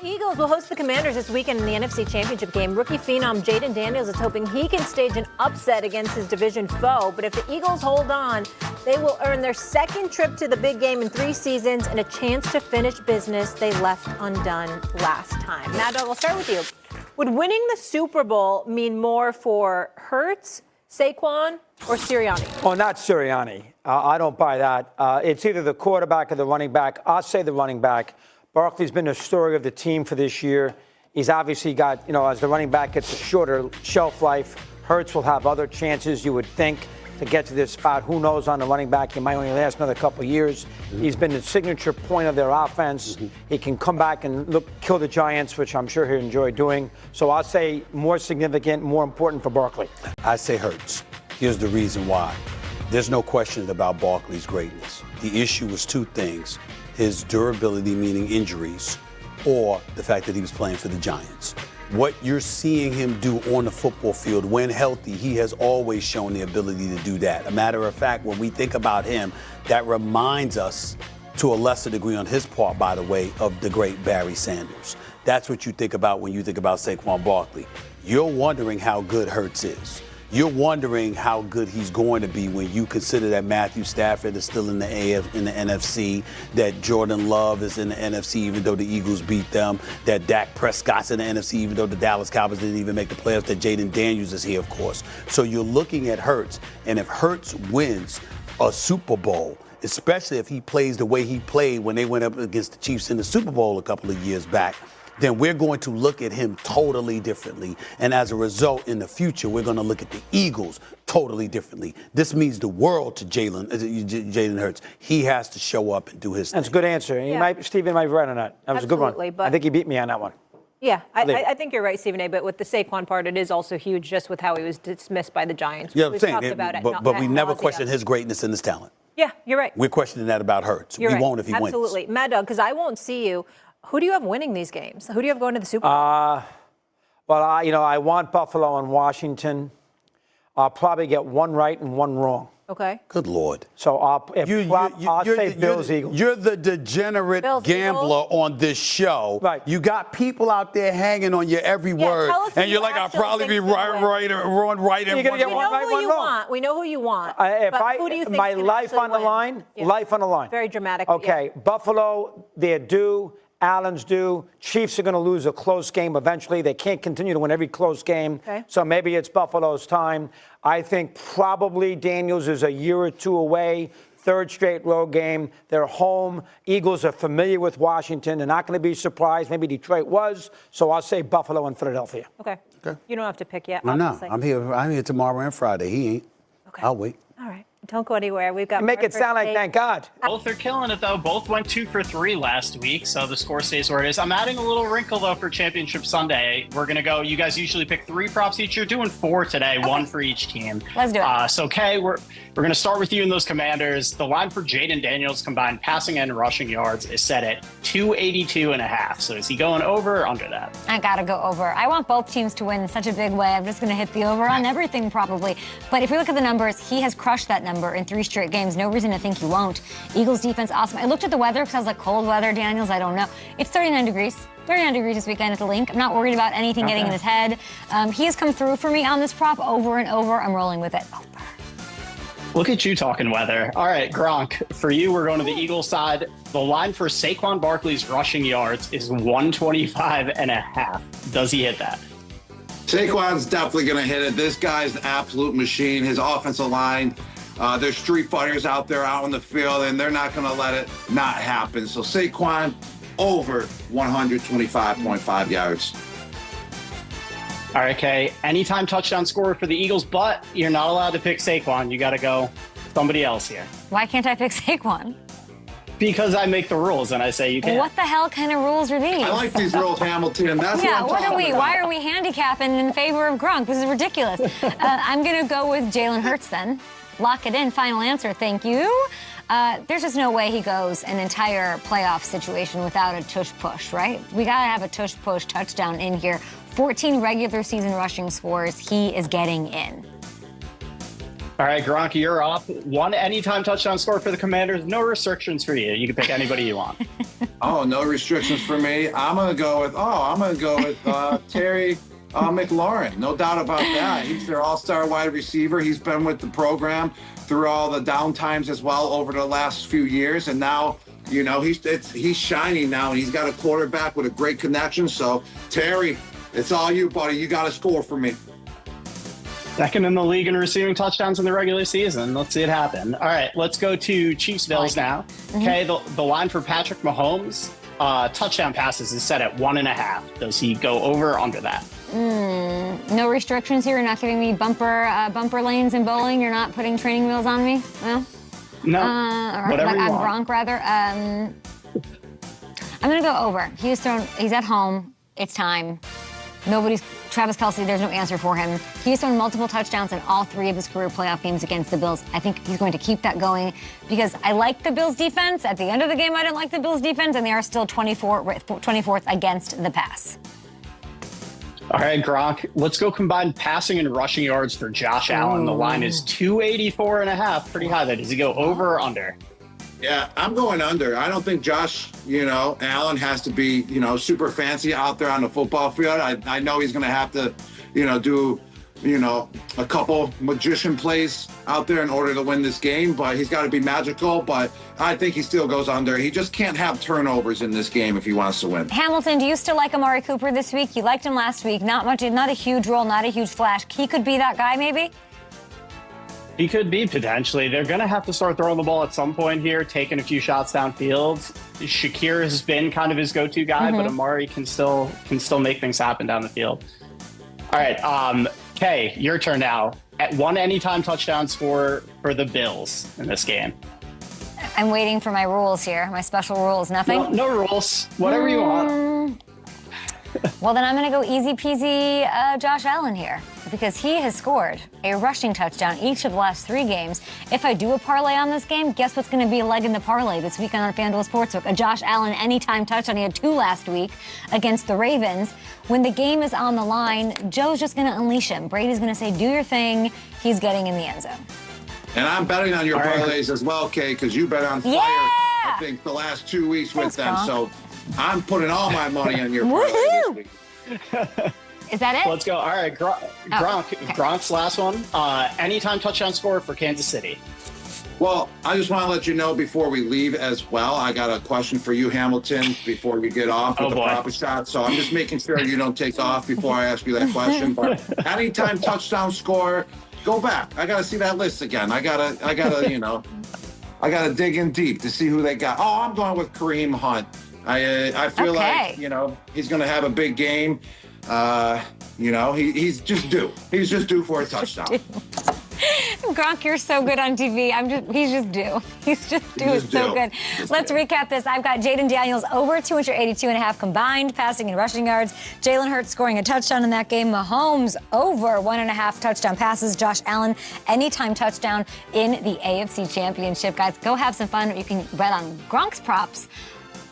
Eagles will host the Commanders this weekend in the NFC Championship game. Rookie phenom Jayden Daniels is hoping he can stage an upset against his division foe. But if the Eagles hold on, they will earn their second trip to the big game in 3 seasons and a chance to finish business they left undone last time. Mad Dog, I'll start with you. Would winning the Super Bowl mean more for Hurts, Saquon, or Sirianni? Well, not Sirianni. I don't buy that. It's either the quarterback or the running back. I'll say the running back. Barkley's been the story of the team for this year. He's obviously got, as the running back gets a shorter shelf life, Hurts will have other chances, you would think, to get to this spot. Who knows on the running back? He might only last another couple of years. Mm-hmm. He's been the signature point of their offense. Mm-hmm. He can come back and kill the Giants, which I'm sure he'll enjoy doing. So I'll say more significant, more important for Barkley. I say Hurts. Here's the reason why. There's no question about Barkley's greatness. The issue was 2 things. His durability, meaning injuries, or the fact that he was playing for the Giants. What you're seeing him do on the football field, when healthy, he has always shown the ability to do that. A matter of fact, when we think about him, that reminds us, to a lesser degree on his part, by the way, of the great Barry Sanders. That's what you think about when you think about Saquon Barkley. You're wondering how good Hurts is. You're wondering how good he's going to be when you consider that Matthew Stafford is still in the NFC, that Jordan Love is in the NFC even though the Eagles beat them, that Dak Prescott's in the NFC even though the Dallas Cowboys didn't even make the playoffs, that Jayden Daniels is here, of course. So you're looking at Hurts, and if Hurts wins a Super Bowl, especially if he plays the way he played when they went up against the Chiefs in the Super Bowl a couple of years back, then we're going to look at him totally differently. And as a result, in the future, we're going to look at the Eagles totally differently. This means the world to Jalen Hurts. He has to show up and do his thing. That's a good answer. Yeah. Stephen might be right on that. That was Absolutely, a good one. but I think he beat me on that one. Yeah, I think you're right, Stephen A. But with the Saquon part, it is also huge just with how he was dismissed by the Giants. Yeah, I'm We've saying, talked about it. But we never questioned his greatness and his talent. Yeah, you're right. We're questioning that about Hurts. We won't if he wins. Absolutely. Mad Dog, because I won't see you. Who do you have winning these games? Who do you have going to the Super Bowl? Well, I want Buffalo and Washington. I'll probably get 1 right and 1 wrong. Okay. Good Lord. So I'll say Bills, Eagles. You're the degenerate gambler on this show. Right. You got people out there hanging on your every word. And you're like, I'll probably be right and one right. You're going to get 1 right, 1 wrong. We know who you want. Who do you think my life on the line? Yeah. Life on the line. Very dramatic. Okay, yeah. Buffalo, they're due. Allen's due. Chiefs are going to lose a close game eventually. They can't continue to win every close game. Okay. So maybe it's Buffalo's time. I think probably Daniels is a year or 2 away. 3rd straight road game. They're home. Eagles are familiar with Washington. They're not going to be surprised. Maybe Detroit was. So I'll say Buffalo and Philadelphia. Okay. You don't have to pick yet. No, I'm here tomorrow and Friday. He ain't. Okay. I'll wait. All right. Don't go anywhere. We've got. You make it sound like thank God. Both are killing it, though. Both went 2 for 3 last week, so the score stays where it is. I'm adding a little wrinkle, though, for Championship Sunday. We're going to go, you guys usually pick 3 props each. You're doing 4 today, 1 for each team. Let's do it. So, Kay, we're going to start with you in those Commanders. The line for Jayden Daniels combined passing and rushing yards is set at 282.5. So is he going over or under that? I got to go over. I want both teams to win in such a big way. I'm just going to hit the over on everything probably. But if we look at the numbers, he has crushed that number in 3 straight games. No reason to think he won't. Eagles defense, awesome. I looked at the weather because I was like, cold weather, Daniels, I don't know. It's 39 degrees. 39 degrees this weekend at the link. I'm not worried about anything getting in his head. He has come through for me on this prop over and over. I'm rolling with it. Over. Look at you talking weather. All right, Gronk, for you, we're going to the Eagles side. The line for Saquon Barkley's rushing yards is 125.5. Does he hit that? Saquon's definitely going to hit it. This guy's an absolute machine. His offensive line, there's street fighters out there out on the field, and they're not going to let it not happen. So Saquon over 125.5 yards. All right, Kay. Anytime touchdown scorer for the Eagles, but you're not allowed to pick Saquon. You got to go somebody else here. Why can't I pick Saquon? Because I make the rules and I say you can't. What the hell kind of rules are these? I like these rules, Hamilton. That's yeah, what I'm talking about. Why are we handicapping in favor of Gronk? This is ridiculous. I'm going to go with Jalen Hurts then. Lock it in. Final answer. Thank you. There's just no way he goes an entire playoff situation without a tush-push, right? We got to have a tush-push touchdown in here. 14 regular season rushing scores. He is getting in. All right, Gronk, you're up. 1 anytime touchdown score for the Commanders. No restrictions for you. You can pick anybody you want. Oh, no restrictions for me. I'm gonna go with Terry McLaurin. No doubt about that. He's their all-star wide receiver. He's been with the program through all the down times as well over the last few years, and now he's shining now, and he's got a quarterback with a great connection. So Terry, it's all you, buddy. You got to score for me. Second in the league in receiving touchdowns in the regular season. Let's see it happen. All right, let's go to Chiefs Bills now. Okay, the line for Patrick Mahomes, touchdown passes is set at 1.5. Does he go over or under that? No restrictions here. You're not giving me bumper lanes in bowling. You're not putting training wheels on me. No. Whatever you want. Gronk, rather. I'm gonna go over. He's at home. It's time. Travis Kelce, there's no answer for him. He's thrown multiple touchdowns in all 3 of his career playoff games against the Bills. I think he's going to keep that going because I like the Bills defense. At the end of the game, I didn't like the Bills defense, and they are still 24th against the pass. All right, Gronk, let's go combined passing and rushing yards for Josh Allen. The line is 284.5, pretty high there. Does he go over or under? Yeah, I'm going under. I don't think Josh, Allen has to be, super fancy out there on the football field. I know he's going to have to, do, a couple magician plays out there in order to win this game, but he's got to be magical. But I think he still goes under. He just can't have turnovers in this game if he wants to win. Hamilton, do you still like Amari Cooper this week? You liked him last week. Not a huge role, not a huge flash. He could be that guy, maybe? He could be, potentially. They're going to have to start throwing the ball at some point here, taking a few shots downfield. Shakir has been kind of his go-to guy, but Amari can still make things happen down the field. All right, Kay, your turn now. At 1 anytime touchdown score for the Bills in this game. I'm waiting for my rules here, my special rules. Nothing? No rules. Whatever you want. Well, then I'm going to go easy peasy Josh Allen here because he has scored a rushing touchdown each of the last 3 games. If I do a parlay on this game, guess what's going to be a leg in the parlay this weekend on FanDuel Sportsbook? A Josh Allen anytime touchdown. He had 2 last week against the Ravens. When the game is on the line, Joe's just going to unleash him. Brady's going to say, do your thing. He's getting in the end zone. And I'm betting on your parlays as well, Kay, because you bet on fire, I think, the last 2 weeks with them. Gronk. So I'm putting all my money on your parlay this week. Is that it? Let's go. All right, Gronk's last one. Anytime touchdown score for Kansas City. Well, I just want to let you know before we leave as well, I got a question for you, Hamilton, before we get off with the proper shot. So I'm just making sure you don't take off before I ask you that question. But anytime touchdown score, go back. I got to see that list again. I gotta, I gotta dig in deep to see who they got. Oh, I'm going with Kareem Hunt. I feel like, he's going to have a big game. He's just due. He's just due for a touchdown. Gronk, you're so good on TV. He's just due. He's just due. It's so good. Let's recap this. I've got Jayden Daniels over 282.5 combined passing and rushing yards. Jalen Hurts scoring a touchdown in that game. Mahomes over 1.5 touchdown passes. Josh Allen anytime touchdown in the AFC Championship. Guys, go have some fun. You can bet on Gronk's props.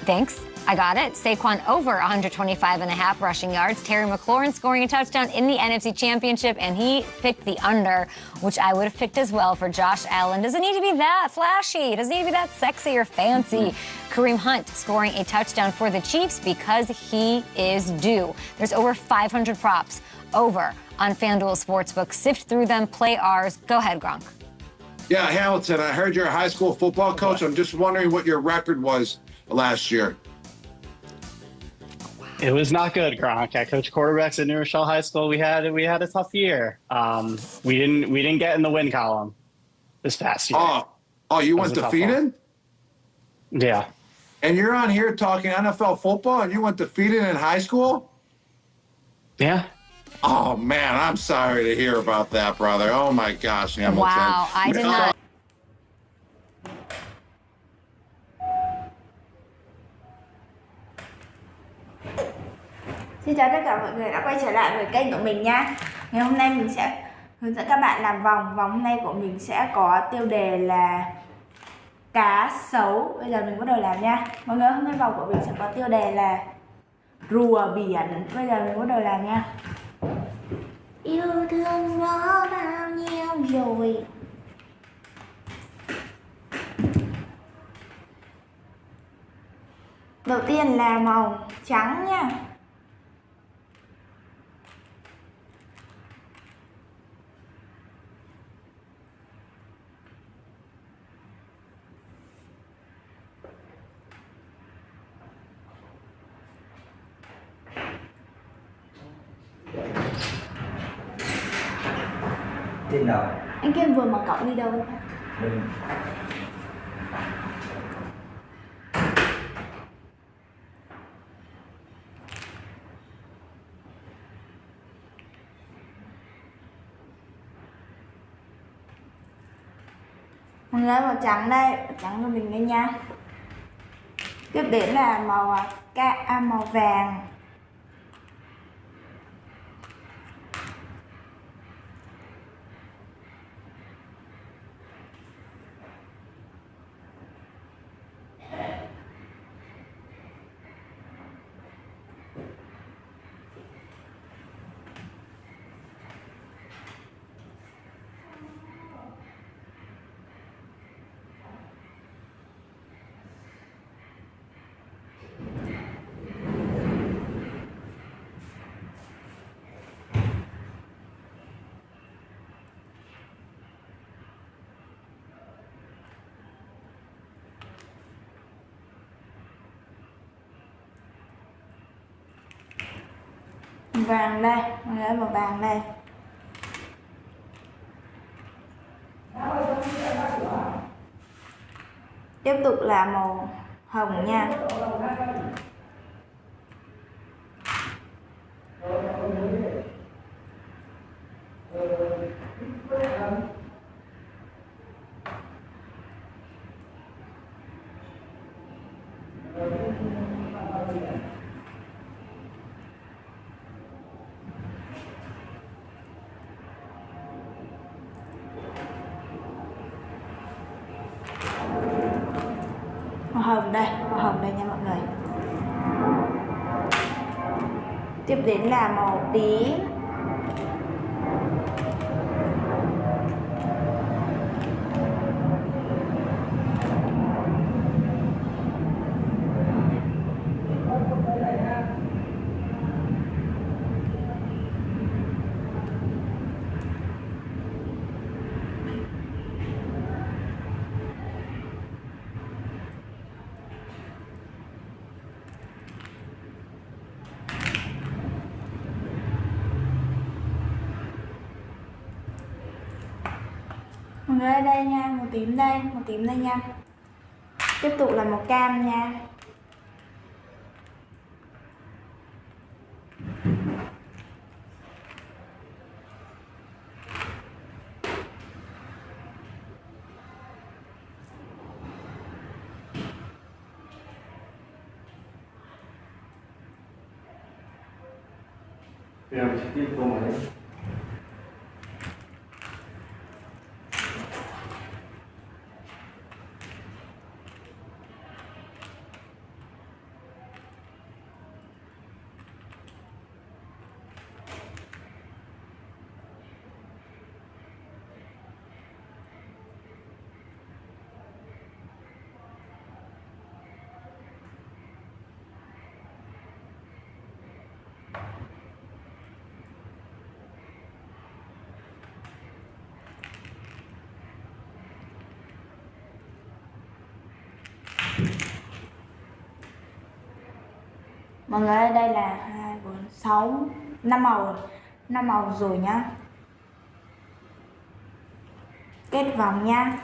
Thanks. I got it. Saquon over 125.5 rushing yards. Terry McLaurin scoring a touchdown in the NFC Championship, and he picked the under, which I would have picked as well for Josh Allen. Doesn't need to be that flashy. Doesn't need to be that sexy or fancy. Kareem Hunt scoring a touchdown for the Chiefs because he is due. There's over 500 props over on FanDuel Sportsbook. Sift through them, play ours. Go ahead, Gronk. Yeah, Hamilton, I heard you're a high school football coach. I'm just wondering what your record was last year. It was not good, Gronk. I coached quarterbacks at New Rochelle High School. We had a tough year. We didn't get in the win column this past year. Oh, you went defeated? Yeah. And you're on here talking NFL football, and you went defeated in high school? Yeah. Oh man, I'm sorry to hear about that, brother. Oh my gosh, Hamilton. Wow, I did not. Xin chào tất cả mọi người đã quay trở lại với kênh của mình nha. Ngày hôm nay mình sẽ hướng dẫn các bạn làm vòng. Vòng hôm nay của mình sẽ có tiêu đề là cá sấu. Bây giờ mình bắt đầu làm nha. Mọi người, hôm nay vòng của mình sẽ có tiêu đề là rùa biển. Bây giờ mình bắt đầu làm nha. Yêu thương nó bao nhiêu rồi. Đầu tiên là màu trắng nha. Trên nào? Anh Kiên vừa mở cổng đi đâu vậy? Mình lấy màu trắng đây, màu trắng của mình đây nha. Tiếp đến là màu vàng. Vàng đây, mình lấy màu vàng đây. Tiếp tục là màu hồng nha. Màu hồng đây nha mọi người. Tiếp đến là màu tím. Mọi người ở đây nha, màu tím đây nha. Tiếp tục là màu cam nha. Em sẽ tiếp câu máy. Mọi người ơi, đây là 2, 4, 6, 5 màu. 5 màu rồi nhá. Kết vòng nha.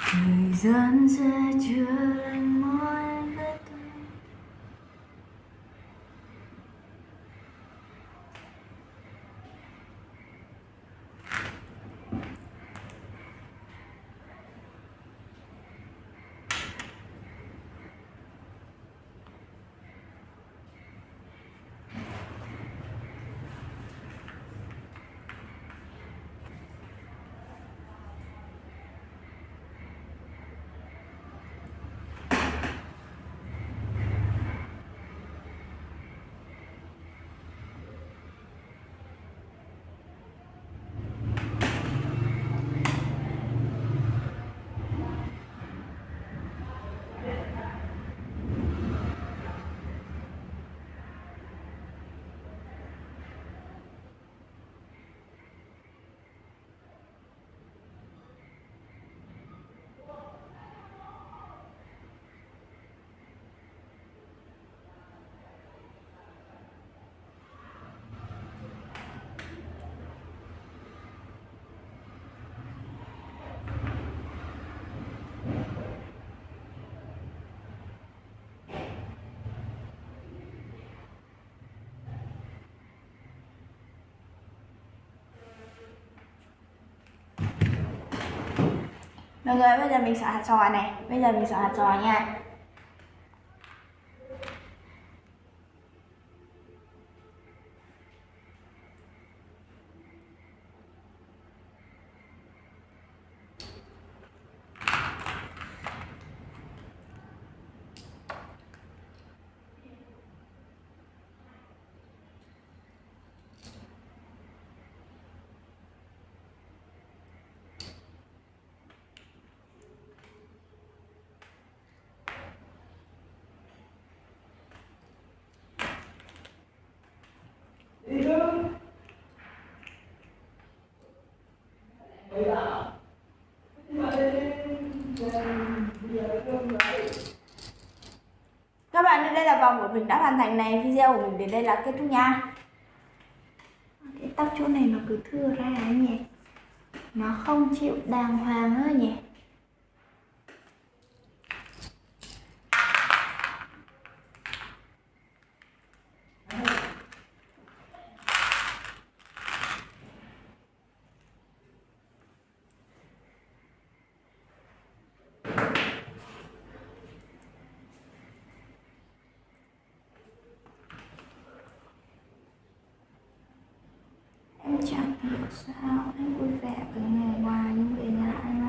Thời gian sẽ chữa lành mọi vết thương. Mọi người, bây giờ mình xỏ hạt sò này. Bây giờ mình xỏ hạt sò nha. Các bạn, đây là vòng của mình đã hoàn thành này. Video của mình đến đây là kết thúc nha. Cái tóc chỗ này nó cứ thưa ra ấy nhỉ. Nó không chịu đàng hoàng nữa nhỉ. Em chẳng hiểu sao anh vui vẻ ở ngày ngoài nhưng về nhà anh